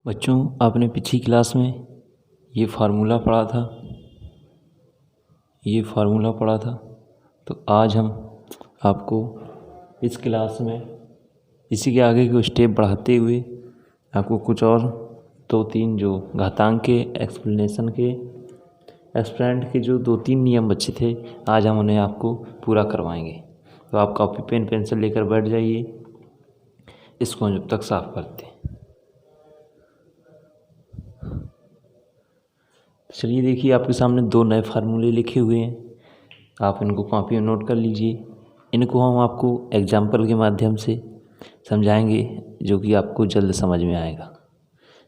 बच्चों, आपने पिछली क्लास में ये फार्मूला पढ़ा था। तो आज हम आपको इस क्लास में इसी के आगे को स्टेप बढ़ाते हुए आपको कुछ और 2-3 जो घातांक के एक्सप्लेनेशन के एक्सपेरेंट के जो 2-3 नियम बचे थे, आज हम उन्हें आपको पूरा करवाएंगे। तो आप कॉपी पेन पेंसिल लेकर बैठ जाइए, इसको हम जब तक साफ करते हैं। चलिए देखिए, आपके सामने 2 नए फार्मूले लिखे हुए हैं, आप इनको कॉपी में नोट कर लीजिए। इनको हम आपको एग्जाम्पल के माध्यम से समझाएंगे, जो कि आपको जल्द समझ में आएगा।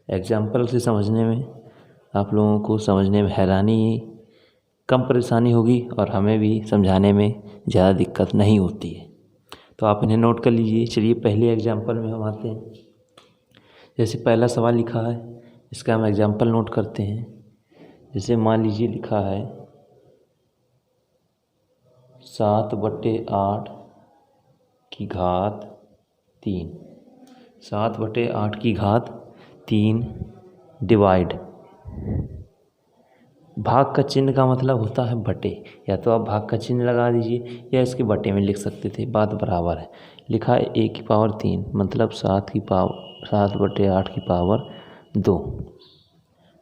एग्जाम्पल से समझने में आप लोगों को समझने में हैरानी कम परेशानी होगी और हमें भी समझाने में ज़्यादा दिक्कत नहीं होती है। तो आप इन्हें नोट कर लीजिए। चलिए पहले एग्जाम्पल में हम आते हैं। जैसे पहला सवाल लिखा है, इसका हम एग्जाम्पल नोट करते हैं। जैसे मान लीजिए लिखा है 7/8 की घात 3। 7/8 की घात 3 डिवाइड। भाग का चिन्ह का मतलब होता है बटे, या तो आप भाग का चिन्ह लगा दीजिए या इसके बटे में लिख सकते थे, बात बराबर है। लिखा है a की पावर 3 मतलब 7/8 की पावर 2।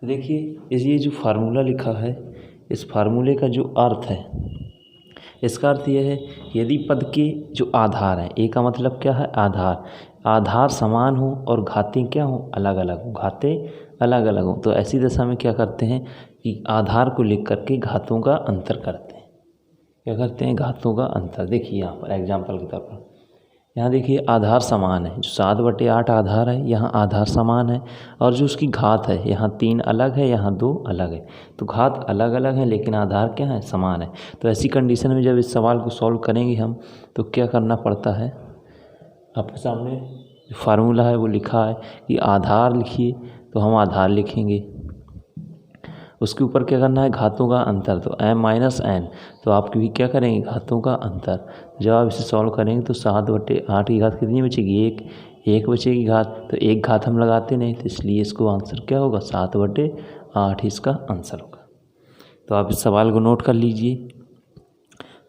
देखिए ये जो फार्मूला लिखा है, इस फार्मूले का जो अर्थ है, इसका अर्थ यह है यदि पद के जो आधार हैं, ए का मतलब क्या है आधार समान हो और घातें क्या हो अलग अलग हो, तो ऐसी दशा में क्या करते हैं कि आधार को लिख करके घातों का अंतर करते हैं। घातों का अंतर। देखिए यहाँ पर एग्जाम्पल के तौर पर यहाँ देखिए आधार समान है, जो 7/8 आधार है यहाँ आधार समान है, और जो उसकी घात है यहाँ 3 अलग है यहाँ 2 अलग है। तो घात अलग अलग है लेकिन आधार क्या है समान है। तो ऐसी कंडीशन में जब इस सवाल को सॉल्व करेंगे हम, तो क्या करना पड़ता है, आपके सामने जो फार्मूला है वो लिखा है कि आधार लिखिए, तो हम आधार लिखेंगे। उसके ऊपर क्या करना है घातों का अंतर, तो m-n, तो आप भी क्या करेंगे घातों का अंतर। जब आप इसे सॉल्व करेंगे तो 7/8 की घात कितनी बचेगी, एक बचेगी घात, तो एक घात हम लगाते नहीं, तो इसलिए इसको आंसर क्या होगा 7/8 इसका आंसर होगा। तो आप इस सवाल को नोट कर लीजिए,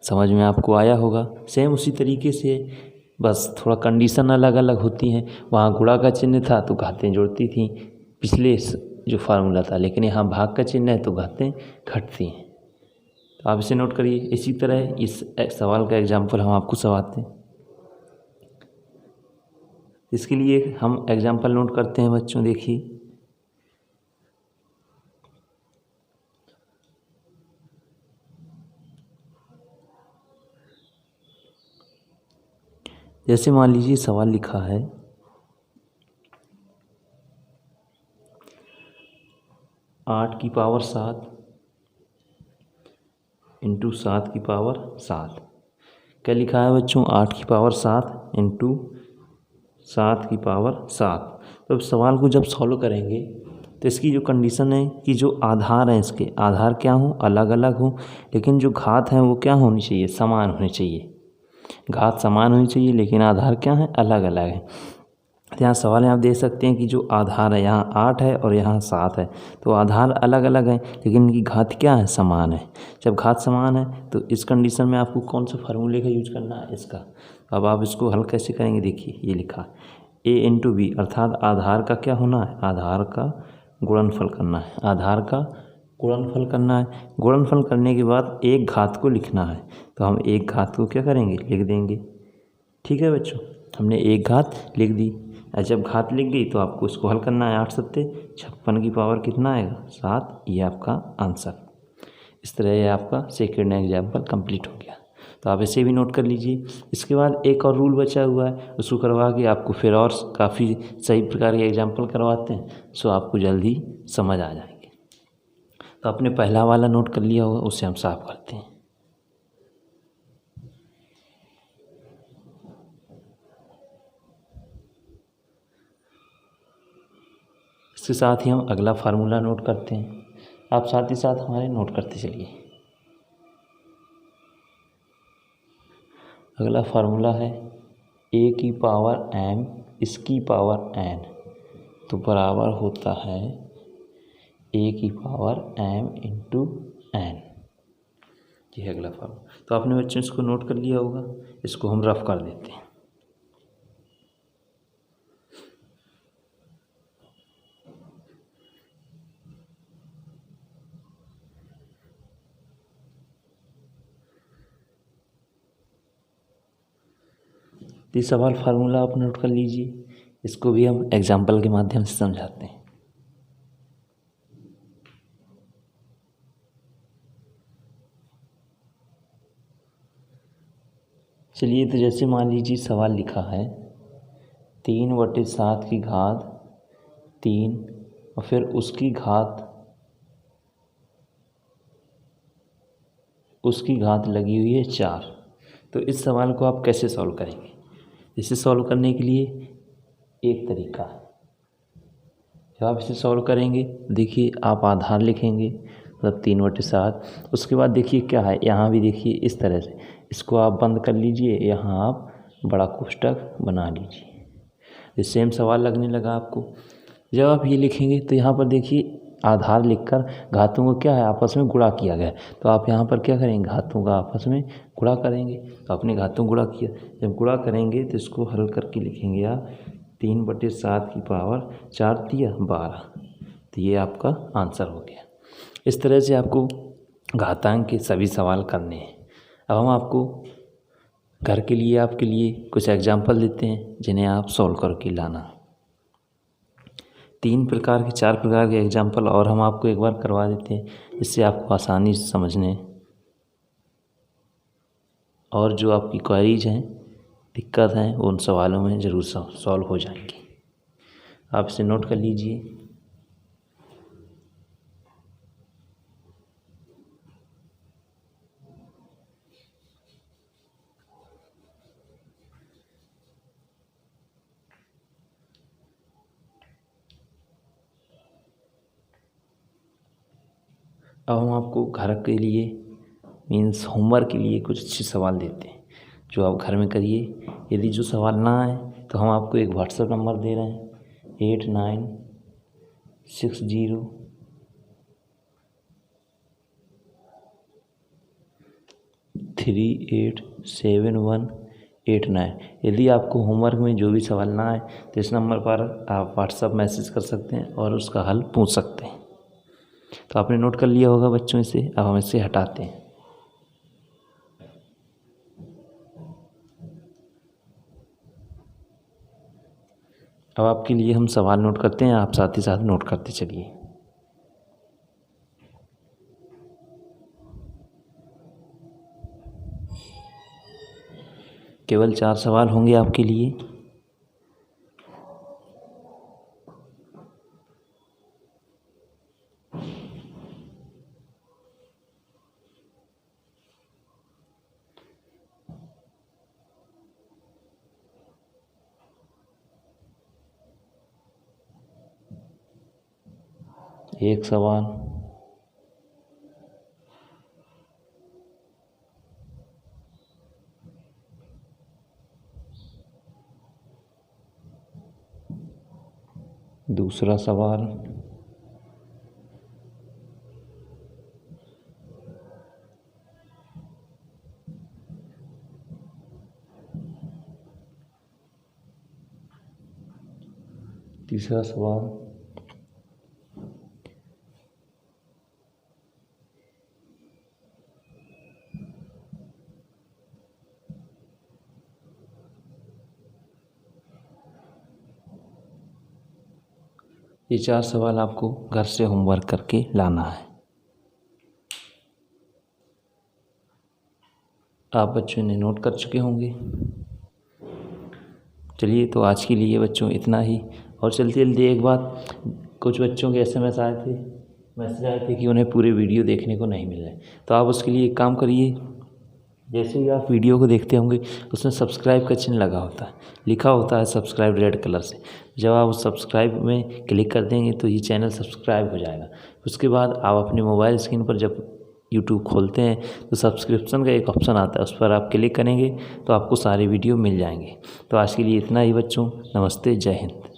समझ में आपको आया होगा। सेम उसी तरीके से बस थोड़ा कंडीशन अलग अलग होती हैं। वहाँ गुणा का चिन्ह था तो घातें जुड़ती थी पिछले जो फार्मूला था, लेकिन यहाँ भाग का चिन्ह है तो घातें घटती हैं। तो आप इसे नोट करिए। इसी तरह इस सवाल का एग्जाम्पल हम आपको समझाते हैं। इसके लिए हम एग्जाम्पल नोट करते हैं बच्चों। देखिए जैसे मान लीजिए सवाल लिखा है 8 की पावर 7 इंटू 7 की पावर 7। क्या लिखा है बच्चों 8 की पावर 7 इंटू 7 की पावर 7। तो अब सवाल को जब सॉल्व करेंगे तो इसकी जो कंडीशन है कि जो आधार हैं, इसके आधार क्या हों अलग अलग हों, लेकिन जो घात हैं वो क्या होनी चाहिए समान होनी चाहिए। घात समान होनी चाहिए लेकिन आधार क्या है अलग अलग है। तो यहाँ सवाल में आप देख सकते हैं कि जो आधार है यहाँ 8 है और यहाँ 7 है, तो आधार अलग अलग है लेकिन इनकी घात क्या है समान है। जब घात समान है तो इस कंडीशन में आपको कौन सा फार्मूले का यूज करना है इसका। अब आप इसको हल कैसे करेंगे, देखिए ये लिखा a इंटू बी, अर्थात आधार का क्या होना है आधार का गुणनफल करना है। गुणनफल करने के बाद एक घात को लिखना है, तो हम एक घात को क्या करेंगे लिख देंगे। ठीक है बच्चों, हमने एक घात लिख दी। जब घात लिख गई तो आपको इसको हल करना है। 8 सत्ते 56 की पावर कितना आएगा 7, ये आपका आंसर। इस तरह ये आपका सेकेंड एग्जाम्पल कंप्लीट हो गया। तो आप इसे भी नोट कर लीजिए। इसके बाद एक और रूल बचा हुआ है, उसको करवा के आपको फिर और काफ़ी सही प्रकार के एग्जाम्पल करवाते हैं, सो आपको जल्दी समझ आ जाएंगे। तो आपने पहला वाला नोट कर लिया होगा, उसे हम साफ करते हैं। इसके साथ ही हम अगला फार्मूला नोट करते हैं। आप साथ ही साथ हमारे नोट करते चलिए। अगला फार्मूला है a की पावर m इसकी पावर n तो बराबर होता है a की पावर m इंटू n। ये है अगला फॉर्मूला। तो आपने बच्चों इसको नोट कर लिया होगा, इसको हम रफ कर देते हैं। ये सवाल फार्मूला आप नोट कर लीजिए, इसको भी हम एग्जाम्पल के माध्यम से समझाते हैं। चलिए, तो जैसे मान लीजिए सवाल लिखा है 3/7 की घात 3 और फिर उसकी घात लगी हुई है 4। तो इस सवाल को आप कैसे सॉल्व करेंगे? इसे सॉल्व करने के लिए एक तरीका है। जब आप इसे सॉल्व करेंगे, देखिए आप आधार लिखेंगे, मतलब 3/7। उसके बाद देखिए क्या है, यहाँ भी देखिए इस तरह से इसको आप बंद कर लीजिए, यहाँ आप बड़ा कोष्ठक बना लीजिए। ये सेम सवाल लगने लगा आपको। जब आप ये लिखेंगे तो यहाँ पर देखिए आधार लिखकर घातों को क्या है, आपस में गुणा किया गया। तो आप यहाँ पर क्या करेंगे, घातों का आपस में गुणा करेंगे। तो आपने घातों गुणा किया, जब गुणा करेंगे तो इसको हल करके लिखेंगे आप 3/7 की पावर 4 दिया 12। तो ये आपका आंसर हो गया। इस तरह से आपको घातांक के सभी सवाल करने हैं। अब हम आपको घर के लिए आपके लिए कुछ एग्जाम्पल देते हैं, जिन्हें आप सॉल्व करके लाना। 4 प्रकार के एग्जाम्पल और हम आपको एक बार करवा देते हैं, जिससे आपको आसानी से समझने और जो आपकी क्वेरीज हैं, दिक्कत हैं, उन सवालों में ज़रूर सॉल्व हो जाएंगी। आप इसे नोट कर लीजिए। अब हम आपको घर के लिए मीन्स होमवर्क के लिए कुछ अच्छे सवाल देते हैं, जो आप घर में करिए। यदि जो सवाल ना आए तो हम आपको एक व्हाट्सएप नंबर दे रहे हैं 8960387189। यदि आपको होमवर्क में जो भी सवाल ना आए तो इस नंबर पर आप व्हाट्सएप मैसेज कर सकते हैं और उसका हल पूछ सकते हैं। तो आपने नोट कर लिया होगा बच्चों इसे। अब हम इसे हटाते हैं। अब आपके लिए हम सवाल नोट करते हैं, आप साथ ही साथ नोट करते चलिए। केवल 4 सवाल होंगे आपके लिए। एक सवाल, दूसरा सवाल, तीसरा सवाल, ये 4 सवाल आपको घर से होमवर्क करके लाना है। आप बच्चों ने नोट कर चुके होंगे। चलिए, तो आज के लिए बच्चों इतना ही। और चलते जल्दी एक बात, कुछ बच्चों के मैसेज आए थे कि उन्हें पूरे वीडियो देखने को नहीं मिल रहे। तो आप उसके लिए एक काम करिए, जैसे ही आप वीडियो को देखते होंगे उसमें सब्सक्राइब का चिन्ह लगा होता है, लिखा होता है सब्सक्राइब रेड कलर से। जब आप उस सब्सक्राइब में क्लिक कर देंगे तो ये चैनल सब्सक्राइब हो जाएगा। उसके बाद आप अपने मोबाइल स्क्रीन पर जब यूट्यूब खोलते हैं तो सब्सक्रिप्शन का एक ऑप्शन आता है, उस पर आप क्लिक करेंगे तो आपको सारे वीडियो मिल जाएंगे। तो आज के लिए इतना ही बच्चों। नमस्ते, जय हिंद।